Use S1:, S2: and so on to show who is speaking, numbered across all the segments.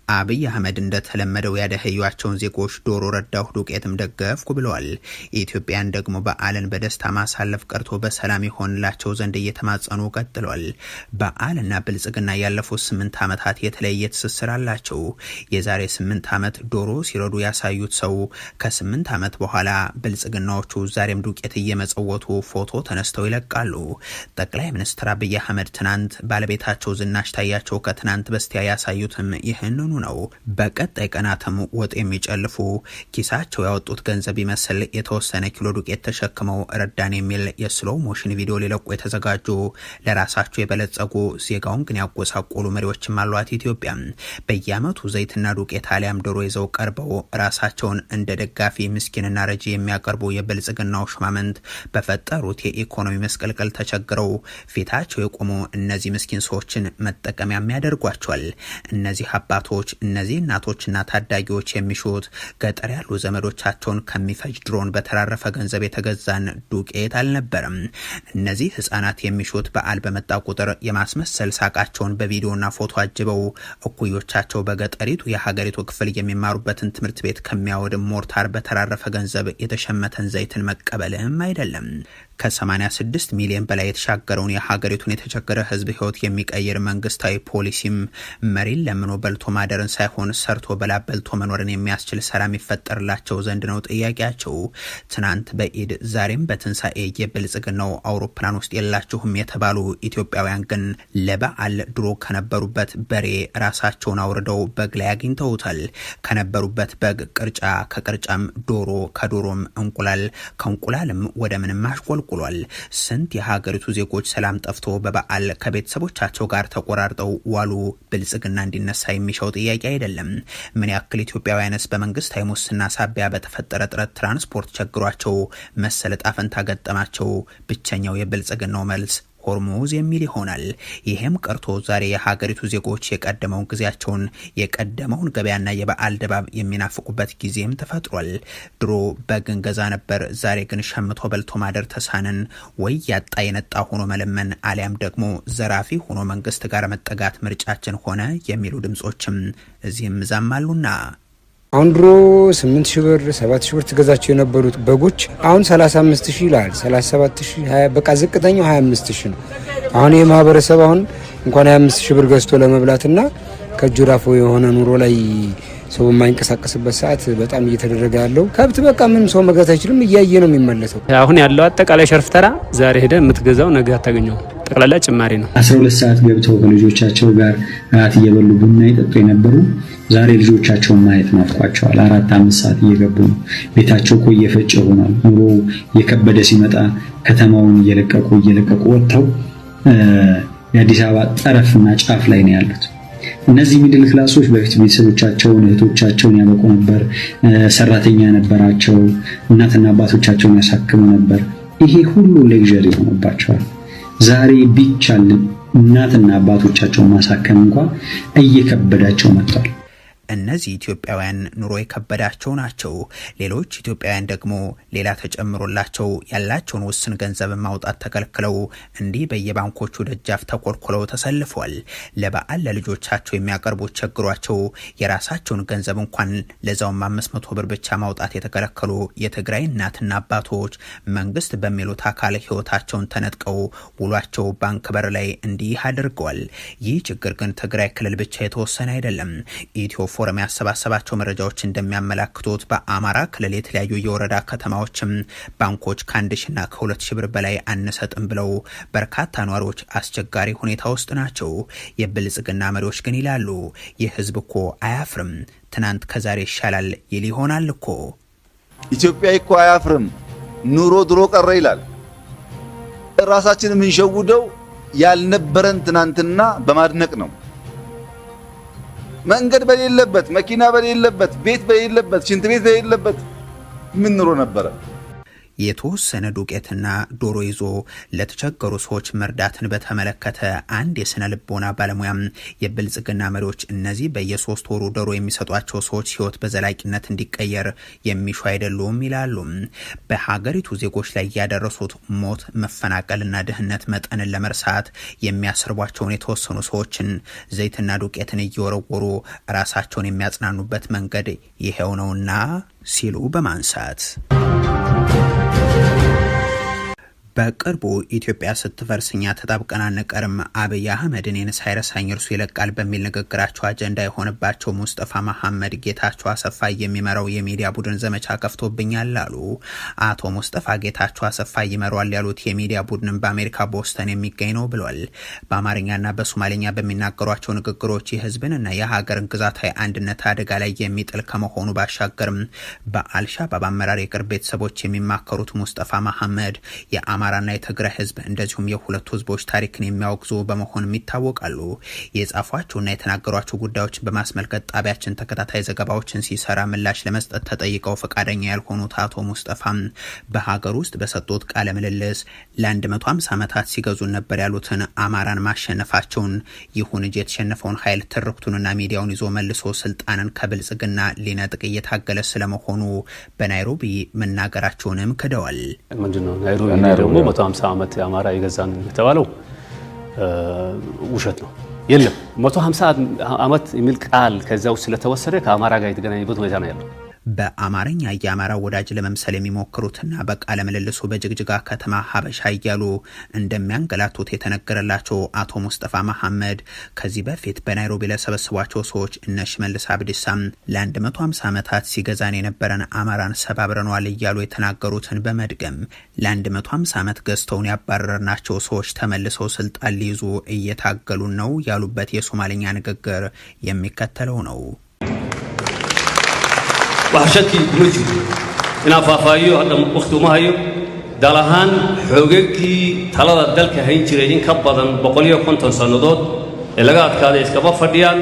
S1: አብይ አህመድ እንደተለመደው ያደህዩዋቸውን ዜጎች ዶሮ ረዳሁ ዱቄትም ደገፍኩ ብለዋል። ኢትዮጵያን ደግሞ በዓልን በደስታ ማሳለፍ ቀርቶ በሰላም ይሆንላቸው ዘንድ እየተማጸኑ ቀጥሏል። በዓልና ብልጽግና ያለፉት 8 ዓመታት የተለየ ትስስር አላቸው። የዛሬ 8 ዓመት ዶሮ ሲረዱ ያሳዩት ሰው ከ8 ዓመት በኋላ ብልጽግናዎቹ ዛሬም ዱቄት እየመጸወቱ ፎቶ ተነስተው ይለቃሉ። ጠቅላይ ሚኒስትር አብይ አህመድ ትናንት ባለቤታቸው ዝናሽ ታያቸው ከትናንት በስቲያ ያሳዩትም ይህንኑ ነው። በቀጣይ ቀናትም ወጥ የሚጨልፉ ኪሳቸው ያወጡት ገንዘብ ይመስል የተወሰነ ኪሎ ዱቄት ተሸክመው ረዳን የሚል የስሎው ሞሽን ቪዲዮ ሊለቁ የተዘጋጁ ለራሳቸው የበለጸጉ ዜጋውን ግን ያጎሳቆሉ መሪዎችም አሏት ኢትዮጵያ። በየዓመቱ ዘይትና ዱቄት አሊያም ዶሮ ይዘው ቀርበው ራሳቸውን እንደ ደጋፊ ምስኪንና ረጂ የሚያቀርቡ የብልጽግናው ሹማምንት በፈጠሩት የኢኮኖሚ መስቀልቀል ተቸግረው ፊታቸው የቆሙ እነዚህ ምስኪን ሰዎችን መጠቀሚያም ያደርጓቸዋል። እነዚህ አባቶች እነዚህ እናቶችና ታዳጊዎች የሚሹት ገጠር ያሉ ዘመዶቻቸውን ከሚፈጅ ድሮን በተራረፈ ገንዘብ የተገዛን ዱቄት አልነበረም። እነዚህ ህፃናት የሚሹት በዓል በመጣ ቁጥር የማስመሰል ሳቃቸውን በቪዲዮና ፎቶ አጅበው እኩዮቻቸው በገጠሪቱ የሀገሪቱ ክፍል የሚማሩበትን ትምህርት ቤት ከሚያወድም ሞርታር በተራረፈ ገንዘብ የተሸመተን ዘይትን መቀበልም አይደለም። ከ86 ሚሊዮን በላይ የተሻገረውን የሀገሪቱን የተቸገረ ህዝብ ህይወት የሚቀይር መንግስታዊ ፖሊሲም መሪን ለምኖ በልቶ ማደርን ሳይሆን ሰርቶ በላብ በልቶ መኖርን የሚያስችል ሰላም ይፈጠርላቸው ዘንድ ነው ጥያቄያቸው። ትናንት በኢድ ዛሬም በትንሳኤ የብልጽግናው አውሮፕላን ውስጥ የላችሁም የተባሉ ኢትዮጵያውያን ግን ለበዓል ድሮ ከነበሩበት በሬ ራሳቸውን አውርደው በግ ላይ አግኝተውታል። ከነበሩበት በግ ቅርጫ፣ ከቅርጫም ዶሮ፣ ከዶሮም እንቁላል፣ ከእንቁላልም ወደ ምንም ማሽቆል ቁሏል። ስንት የሀገሪቱ ዜጎች ሰላም ጠፍቶ በበዓል ከቤተሰቦቻቸው ጋር ተቆራርጠው ዋሉ። ብልጽግና እንዲነሳ የሚሻው ጥያቄ አይደለም። ምን ያክል ኢትዮጵያውያንስ በመንግስታዊ ሙስና ሳቢያ በተፈጠረ ጥረት ትራንስፖርት ቸግሯቸው መሰል ዕጣ ፈንታ ገጠማቸው? ብቸኛው የብልጽግናው መልስ ሆርሙዝ የሚል ይሆናል። ይሄም ቀርቶ ዛሬ የሀገሪቱ ዜጎች የቀደመውን ጊዜያቸውን የቀደመውን ገበያና የበዓል ድባብ የሚናፍቁበት ጊዜም ተፈጥሯል። ድሮ በግን ገዛ ነበር፣ ዛሬ ግን ሸምቶ በልቶ ማደር ተሳነን። ወይ ያጣ የነጣ ሆኖ መለመን አሊያም ደግሞ ዘራፊ ሆኖ መንግስት ጋር መጠጋት ምርጫችን ሆነ የሚሉ ድምጾችም እዚህም ዛማሉና
S2: አሁን ድሮ 8000 ብር 7000 ብር ተገዛቸው የነበሩት በጎች አሁን 35000 ይላል። 37000 በቃ ዝቅተኛው 25000 ነው። አሁን የማህበረሰብ አሁን እንኳን 25000 ብር ገዝቶ ለመብላትና ከጅራፎ የሆነ ኑሮ ላይ ሰው የማይንቀሳቀስበት ሰዓት በጣም እየተደረገ ያለው ከብት በቃ ምንም ሰው መግዛት አይችልም፣ እያየ ነው የሚመለሰው።
S3: አሁን ያለው አጠቃላይ ሸርፍ ተራ ዛሬ ሄደ የምትገዛው ነገ አታገኘው። ጠቅላላ ጭማሪ ነው።
S4: 12 ሰዓት ገብተው ከልጆቻቸው ጋር ራት እየበሉ ቡና ይጠጡ የነበሩ ዛሬ ልጆቻቸውን ማየት ናፍቋቸዋል። 4-5 ሰዓት እየገቡ ነው። ቤታቸው እኮ እየፈጨ ሆኗል። ኑሮ የከበደ ሲመጣ ከተማውን እየለቀቁ ወጥተው የአዲስ አበባ ጠረፍና ጫፍ ላይ ነው ያሉት። እነዚህ ሚድል ክላሶች በፊት ቤተሰቦቻቸውን እህቶቻቸውን ያበቁ ነበር፣ ሰራተኛ ነበራቸው፣ እናትና አባቶቻቸውን ያሳክሙ ነበር። ይሄ ሁሉ ሌክዠሪ ሆኖባቸዋል። ዛሬ ቢቻል እናትና አባቶቻቸውን ማሳከም እንኳን እየከበዳቸው መጥቷል።
S1: እነዚህ ኢትዮጵያውያን ኑሮ የከበዳቸው ናቸው። ሌሎች ኢትዮጵያውያን ደግሞ ሌላ ተጨምሮላቸው ያላቸውን ውስን ገንዘብ ማውጣት ተከልክለው እንዲህ በየባንኮቹ ደጃፍ ተኮልኩለው ተሰልፈዋል። ለበዓል ለልጆቻቸው የሚያቀርቡት ቸግሯቸው የራሳቸውን ገንዘብ እንኳን ለዛውም 500 ብር ብቻ ማውጣት የተከለከሉ የትግራይ እናትና አባቶች መንግስት በሚሉት አካል ህይወታቸውን ተነጥቀው ውሏቸው ባንክ በር ላይ እንዲህ አድርገዋል። ይህ ችግር ግን ትግራይ ክልል ብቻ የተወሰነ አይደለም። ኢትዮ ፎረም ያሰባሰባቸው መረጃዎች እንደሚያመላክቱት በአማራ ክልል የተለያዩ የወረዳ ከተማዎችም ባንኮች ከ1000ና ከ2000 ብር በላይ አንሰጥም ብለው በርካታ ነዋሪዎች አስቸጋሪ ሁኔታ ውስጥ ናቸው። የብልጽግና መሪዎች ግን ይላሉ ይህ ህዝብ እኮ አያፍርም፣ ትናንት ከዛሬ ይሻላል ይል ይሆናል እኮ።
S5: ኢትዮጵያ እኮ አያፍርም፣ ኑሮ ድሮ ቀረ ይላል። ራሳችንን የምንሸውደው ያልነበረን ትናንትና በማድነቅ ነው። መንገድ በሌለበት፣ መኪና በሌለበት፣ ቤት በሌለበት፣ ሽንት ቤት በሌለበት ምን ኑሮ ነበረ?
S1: የተወሰነ ዱቄትና ዶሮ ይዞ ለተቸገሩ ሰዎች መርዳትን በተመለከተ አንድ የስነ ልቦና ባለሙያም የብልጽግና መሪዎች እነዚህ በየ3 ወሩ ዶሮ የሚሰጧቸው ሰዎች ህይወት በዘላቂነት እንዲቀየር የሚሹ አይደሉም ይላሉ። በሀገሪቱ ዜጎች ላይ ያደረሱት ሞት፣ መፈናቀልና ድህነት መጠንን ለመርሳት የሚያስርቧቸውን የተወሰኑ ሰዎችን ዘይትና ዱቄትን እየወረወሩ ራሳቸውን የሚያጽናኑበት መንገድ ይሄው ነውና ሲሉ በማንሳት በቅርቡ ኢትዮጵያ ስትፈርስ እኛ ተጣብቀን አንቀርም፣ አብይ አህመድ እኔን ሳይረሳኝ እርሱ ይለቃል በሚል ንግግራቸው አጀንዳ የሆነባቸው ሙስጠፋ መሐመድ ጌታቸው አሰፋ የሚመራው የሚዲያ ቡድን ዘመቻ ከፍቶብኛል አሉ። አቶ ሙስጠፋ ጌታቸው አሰፋ ይመራዋል ያሉት የሚዲያ ቡድንም በአሜሪካ ቦስተን የሚገኝ ነው ብሏል። በአማርኛና በሶማሌኛ በሚናገሯቸው ንግግሮች የህዝብንና የሀገርን ግዛታዊ አንድነት አደጋ ላይ የሚጥል ከመሆኑ ባሻገርም በአልሻባብ አመራር የቅርብ ቤተሰቦች የሚማከሩት ሙስጠፋ መሐመድ የአማራና የትግራይ ህዝብ እንደዚሁም የሁለቱ ህዝቦች ታሪክን የሚያወግዙ በመሆንም ይታወቃሉ። የጻፏቸውና የተናገሯቸው ጉዳዮችን በማስመልከት ጣቢያችን ተከታታይ ዘገባዎችን ሲሰራ ምላሽ ለመስጠት ተጠይቀው ፈቃደኛ ያልሆኑት አቶ ሙስጠፋም በሀገር ውስጥ በሰጡት ቃለ ምልልስ ለ150 ዓመታት ሲገዙን ነበር ያሉትን አማራን ማሸነፋቸውን፣ ይሁን እንጂ የተሸነፈውን ኃይል ትርክቱንና ሚዲያውን ይዞ መልሶ ስልጣንን ከብልጽግና ሊነጥቅ እየታገለ ስለመሆኑ በናይሮቢ መናገራቸውንም ክደዋል።
S3: ምንድነው ናይሮቢ ደግሞ 150 ዓመት የአማራ የገዛን የተባለው ውሸት ነው። የለም 150 ዓመት የሚል ቃል ከዛው ስለተወሰደ ከአማራ ጋር የተገናኘበት ሁኔታ ነው ያለው።
S1: በአማርኛ የአማራ ወዳጅ ለመምሰል የሚሞክሩትና በቃለ ምልልሱ በጅግጅጋ ከተማ ሀበሻ እያሉ እንደሚያንገላቱት የተነገረላቸው አቶ ሙስጠፋ መሐመድ ከዚህ በፊት በናይሮቢ ለሰበሰቧቸው ሰዎች እነ ሽመልስ አብዲሳም ለ150 ዓመታት ሲገዛን የነበረን አማራን ሰባብረኗል እያሉ የተናገሩትን በመድገም ለ150 ዓመት ገዝተውን ያባረርናቸው ሰዎች ተመልሰው ስልጣን ሊይዙ እየታገሉ ነው ያሉበት የሶማሌኛ ንግግር የሚከተለው ነው።
S6: وحشتي كمجي إنا فافايو هذا وقت ما هيو دالهان حقوقي ثلاثة دلك هين تريين كبدن بقوليه كنتن سندود اللي قاعد كذا إسكابا فديان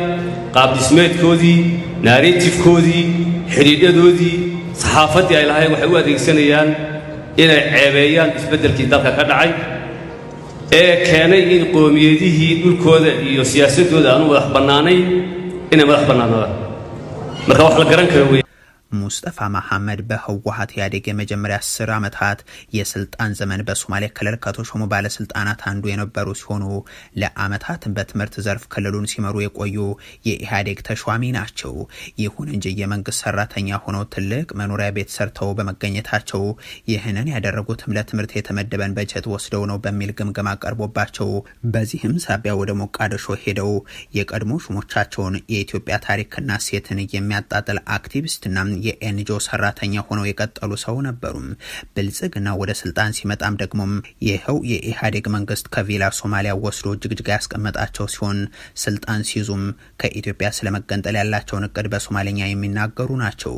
S6: قابل سميت كودي ناريتيف كودي حريد دودي صحافتي على هاي وحواد إنسانيان إلى عبيان إثبتل كذا كدعي كان قوميته دول كود يسياسته ده أنو مدح بناني إنه مدح بنانا مركب حلقة قرن كوي
S1: ሙስጠፋ መሐመድ በህወሓት ያደገ መጀመሪያ 10 ዓመታት የስልጣን ዘመን በሶማሌ ክልል ከተሾሙ ባለስልጣናት አንዱ የነበሩ ሲሆኑ ለአመታት በትምህርት ዘርፍ ክልሉን ሲመሩ የቆዩ የኢህአዴግ ተሿሚ ናቸው። ይሁን እንጂ የመንግስት ሰራተኛ ሆነው ትልቅ መኖሪያ ቤት ሰርተው በመገኘታቸው ይህንን ያደረጉትም ለትምህርት የተመደበን በጀት ወስደው ነው በሚል ግምገማ ቀርቦባቸው በዚህም ሳቢያ ወደ ሞቃዲሾ ሄደው የቀድሞ ሹሞቻቸውን የኢትዮጵያ ታሪክና ሴትን የሚያጣጥል አክቲቪስትና የኤንጂኦ ሰራተኛ ሆነው የቀጠሉ ሰው ነበሩ። ብልጽግና ወደ ስልጣን ሲመጣም ደግሞም ይሄው የኢህአዴግ መንግስት ከቪላ ሶማሊያ ወስዶ ጅግጅጋ ያስቀመጣቸው ሲሆን ስልጣን ሲይዙም ከኢትዮጵያ ስለመገንጠል ያላቸውን እቅድ በሶማሌኛ የሚናገሩ ናቸው።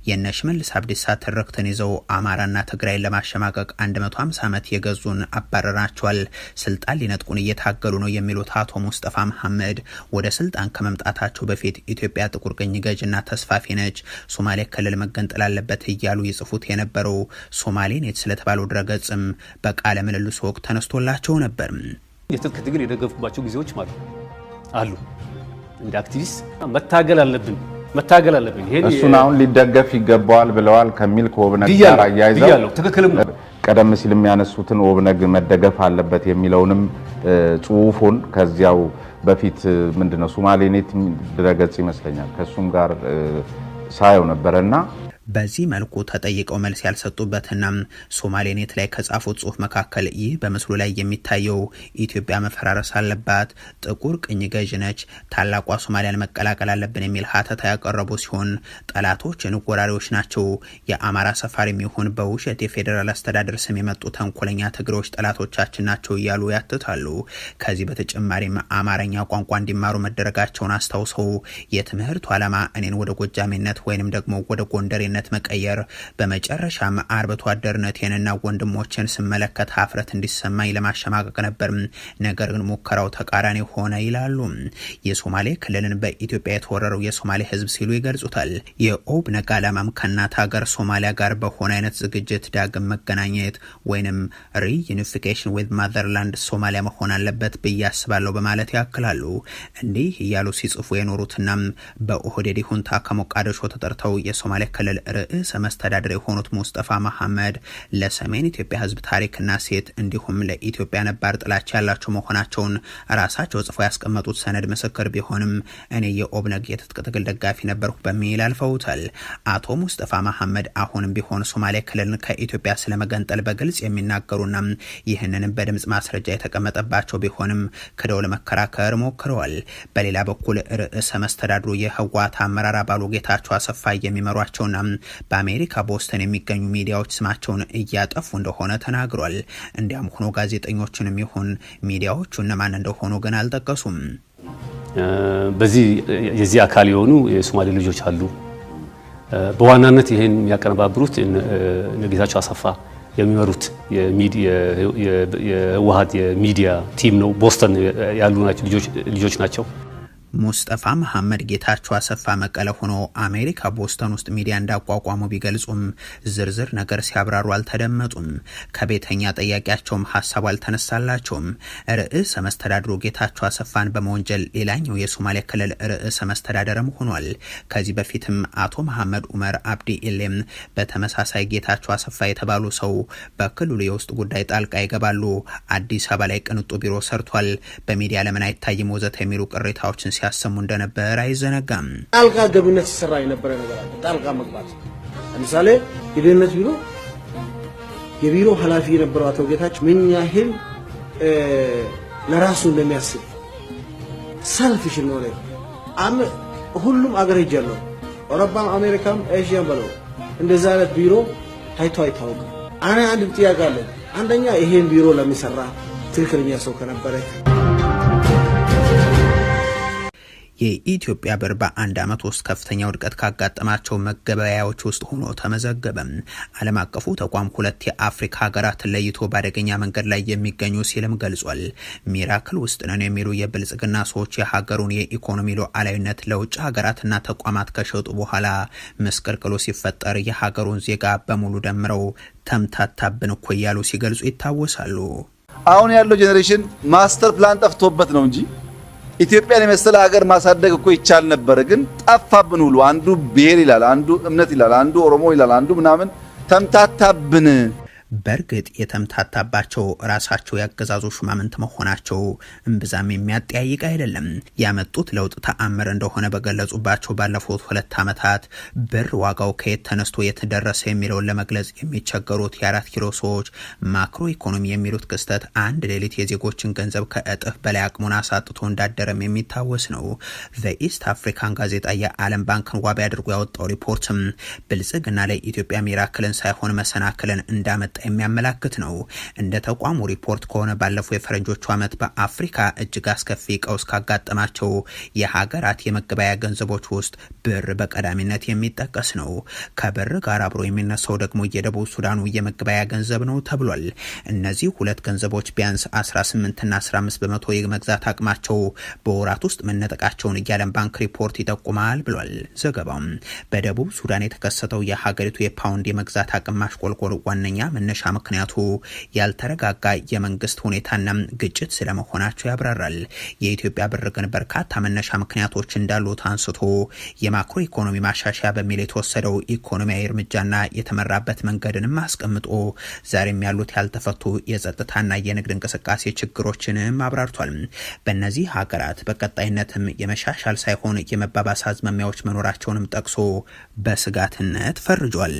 S1: የነ ሽመልስ አብዲሳ ትርክትን ይዘው አማራና ትግራይን ለማሸማቀቅ 150 ዓመት የገዙን አባረራቸዋል፣ ስልጣን ሊነጥቁን እየታገሉ ነው የሚሉት አቶ ሙስጠፋ መሐመድ ወደ ስልጣን ከመምጣታቸው በፊት ኢትዮጵያ ጥቁር ቅኝ ገዥና ተስፋፊ ነች፣ ሶማሌ ክልል መገንጠል አለበት እያሉ ይጽፉት የነበረው ሶማሌኔት ስለተባለው ድረገጽም በቃለ ምልልሱ ወቅት ተነስቶላቸው ነበር።
S3: የትጥቅ ትግል የደገፉባቸው ጊዜዎች ማለት አሉ። እንደ አክቲቪስት መታገል አለብን። ይሄን
S7: እሱን አሁን ሊደገፍ ይገባዋል ብለዋል ከሚል ከኦብነግ ጋር አያይዘው
S3: ትክክልም ነው።
S7: ቀደም ሲል የሚያነሱትን ኦብነግ መደገፍ አለበት የሚለውንም ጽሁፉን ከዚያው በፊት ምንድነው ሶማሌኔት ድረገጽ ይመስለኛል ከሱም ጋር ሳይው ነበርና
S1: በዚህ መልኩ ተጠይቀው መልስ ያልሰጡበትና ሶማሌኔት ላይ ከጻፉት ጽሁፍ መካከል ይህ በምስሉ ላይ የሚታየው ኢትዮጵያ መፈራረስ አለባት፣ ጥቁር ቅኝ ገዥ ነች፣ ታላቋ ሶማሊያን መቀላቀል አለብን የሚል ሀተታ ያቀረቡ ሲሆን ጠላቶችን ወራሪዎች ናቸው፣ የአማራ ሰፋሪም ይሁን በውሸት የፌዴራል አስተዳደር ስም የመጡ ተንኮለኛ ትግሮች ጠላቶቻችን ናቸው እያሉ ያትታሉ። ከዚህ በተጨማሪም አማርኛ ቋንቋ እንዲማሩ መደረጋቸውን አስታውሰው የትምህርቱ ዓላማ እኔን ወደ ጎጃሜነት ወይንም ደግሞ ወደ ጎንደሬነት ማንነት መቀየር በመጨረሻም አርብቶ አደርነቴንና ወንድሞችን ስመለከት ሀፍረት እንዲሰማኝ ለማሸማቀቅ ነበር። ነገር ግን ሙከራው ተቃራኒ ሆነ ይላሉ። የሶማሌ ክልልን በኢትዮጵያ የተወረረው የሶማሌ ህዝብ ሲሉ ይገልጹታል። የኦብነግ ዓላማም ከእናት ሀገር ሶማሊያ ጋር በሆነ አይነት ዝግጅት ዳግም መገናኘት ወይንም ሪዩኒፊኬሽን ዊዝ ማዘርላንድ ሶማሊያ መሆን አለበት ብዬ አስባለሁ በማለት ያክላሉ። እንዲህ እያሉ ሲጽፉ የኖሩትና በኦህዴድ ሁንታ ከሞቃዲሾ ተጠርተው የሶማሌ ክልል ርዕሰ መስተዳድር የሆኑት ሙስጠፋ መሐመድ ለሰሜን ኢትዮጵያ ህዝብ ታሪክና ሴት እንዲሁም ለኢትዮጵያ ነባር ጥላቻ ያላቸው መሆናቸውን ራሳቸው ጽፈው ያስቀመጡት ሰነድ ምስክር ቢሆንም እኔ የኦብነግ የትጥቅ ትግል ደጋፊ ነበርኩ በሚል አልፈውታል። አቶ ሙስጠፋ መሐመድ አሁንም ቢሆን ሶማሌ ክልልን ከኢትዮጵያ ስለመገንጠል በግልጽ የሚናገሩና ይህንንም በድምጽ ማስረጃ የተቀመጠባቸው ቢሆንም ክደው ለመከራከር ሞክረዋል። በሌላ በኩል ርዕሰ መስተዳድሩ የህወሓት አመራር አባሉ ጌታቸው አሰፋ የሚመሯቸውና በአሜሪካ ቦስተን የሚገኙ ሚዲያዎች ስማቸውን እያጠፉ እንደሆነ ተናግሯል። እንዲያም ሆኖ ጋዜጠኞቹንም ይሁን ሚዲያዎቹ እነማን እንደሆኑ ግን አልጠቀሱም።
S3: በዚህ የዚህ አካል የሆኑ የሶማሌ ልጆች አሉ። በዋናነት ይሄን የሚያቀነባብሩት ጌታቸው አሰፋ የሚመሩት የህወሓት የሚዲያ ቲም ነው። ቦስተን ያሉ ልጆች ናቸው።
S1: ሙስጠፋ መሐመድ ጌታቸው አሰፋ መቀለ ሆኖ አሜሪካ ቦስተን ውስጥ ሚዲያ እንዳቋቋሙ ቢገልጹም ዝርዝር ነገር ሲያብራሩ አልተደመጡም። ከቤተኛ ጠያቂያቸውም ሀሳቡ አልተነሳላቸውም። ርዕሰ መስተዳድሩ ጌታቸው አሰፋን በመወንጀል ሌላኛው የሶማሌ ክልል ርዕሰ መስተዳደርም ሆኗል። ከዚህ በፊትም አቶ መሐመድ ኡመር አብዲ ኢሌም በተመሳሳይ ጌታቸው አሰፋ የተባሉ ሰው በክልሉ የውስጥ ጉዳይ ጣልቃ ይገባሉ፣ አዲስ አበባ ላይ ቅንጡ ቢሮ ሰርቷል፣ በሚዲያ ለምን አይታይም ወዘተ የሚሉ ቅሬታዎችን ሲያሰሙ እንደነበር አይዘነጋም።
S8: ጣልቃ ገብነት ሲሰራ የነበረ ነገር አለ። ጣልቃ መግባት ለምሳሌ የደህንነት ቢሮ የቢሮ ኃላፊ የነበረው አቶ ጌታቸው ምን ያህል ለራሱ እንደሚያስብ ሰልፊሽ ነው። ሁሉም አገር ሄጃለሁ፣ አውሮፓም አሜሪካም ኤዥያም በለው እንደዛ አይነት ቢሮ ታይቶ አይታወቅም። እኔ አንድ ጥያቄ አለ። አንደኛ ይሄን ቢሮ ለሚሰራ ትክክለኛ ሰው ከነበረ
S1: የኢትዮጵያ ብር በአንድ ዓመት ውስጥ ከፍተኛ ውድቀት ካጋጠማቸው መገበያያዎች ውስጥ ሆኖ ተመዘገበ። ዓለም አቀፉ ተቋም ሁለት የአፍሪካ ሀገራትን ለይቶ በአደገኛ መንገድ ላይ የሚገኙ ሲልም ገልጿል። ሚራክል ውስጥ ነን የሚሉ የብልጽግና ሰዎች የሀገሩን የኢኮኖሚ ሉዓላዊነት ለውጭ ሀገራትና ተቋማት ከሸጡ በኋላ መስቀልቅሎ ሲፈጠር የሀገሩን ዜጋ በሙሉ ደምረው ተምታታብን እኮ እያሉ ሲገልጹ ይታወሳሉ።
S5: አሁን ያለው ጄኔሬሽን ማስተር ፕላን ጠፍቶበት ነው እንጂ ኢትዮጵያን የመሰለ ሀገር ማሳደግ እኮ ይቻል ነበር። ግን ጠፋብን ሁሉ። አንዱ ብሔር ይላል፣ አንዱ እምነት ይላል፣ አንዱ ኦሮሞ ይላል፣ አንዱ ምናምን ተምታታብን።
S1: በእርግጥ የተምታታባቸው ራሳቸው ያገዛዙ ሹማምንት መሆናቸው እምብዛም የሚያጠያይቅ አይደለም። ያመጡት ለውጥ ተአምር እንደሆነ በገለጹባቸው ባለፉት 2 ዓመታት ብር ዋጋው ከየት ተነስቶ የት ደረሰ የሚለውን ለመግለጽ የሚቸገሩት የ4 ኪሎ ሰዎች ማክሮ ኢኮኖሚ የሚሉት ክስተት አንድ ሌሊት የዜጎችን ገንዘብ ከእጥፍ በላይ አቅሙን አሳጥቶ እንዳደረም የሚታወስ ነው። ዘኢስት አፍሪካን ጋዜጣ የዓለም ባንክን ዋቢ አድርጎ ያወጣው ሪፖርትም ብልጽግና ለኢትዮጵያ ሚራክልን ሳይሆን መሰናክልን እንዳመጣ የሚያመላክት ነው። እንደ ተቋሙ ሪፖርት ከሆነ ባለፈው የፈረንጆቹ ዓመት በአፍሪካ እጅግ አስከፊ ቀውስ ካጋጠማቸው የሀገራት የመገበያያ ገንዘቦች ውስጥ ብር በቀዳሚነት የሚጠቀስ ነው። ከብር ጋር አብሮ የሚነሳው ደግሞ የደቡብ ሱዳኑ የመገበያያ ገንዘብ ነው ተብሏል። እነዚህ ሁለት ገንዘቦች ቢያንስ 18 እና 15 በመቶ የመግዛት አቅማቸው በወራት ውስጥ መነጠቃቸውን የዓለም ባንክ ሪፖርት ይጠቁማል ብሏል ዘገባው። በደቡብ ሱዳን የተከሰተው የሀገሪቱ የፓውንድ የመግዛት አቅም ማሽቆልቆል ዋነኛ መነሻ ምክንያቱ ያልተረጋጋ የመንግስት ሁኔታና ግጭት ስለመሆናቸው ያብራራል። የኢትዮጵያ ብር ግን በርካታ መነሻ ምክንያቶች እንዳሉት አንስቶ የማክሮ ኢኮኖሚ ማሻሻያ በሚል የተወሰደው ኢኮኖሚያዊ እርምጃና የተመራበት መንገድንም አስቀምጦ ዛሬም ያሉት ያልተፈቱ የጸጥታና የንግድ እንቅስቃሴ ችግሮችንም አብራርቷል። በእነዚህ ሀገራት በቀጣይነትም የመሻሻል ሳይሆን የመባባስ አዝማሚያዎች መኖራቸውንም ጠቅሶ በስጋትነት ፈርጇል።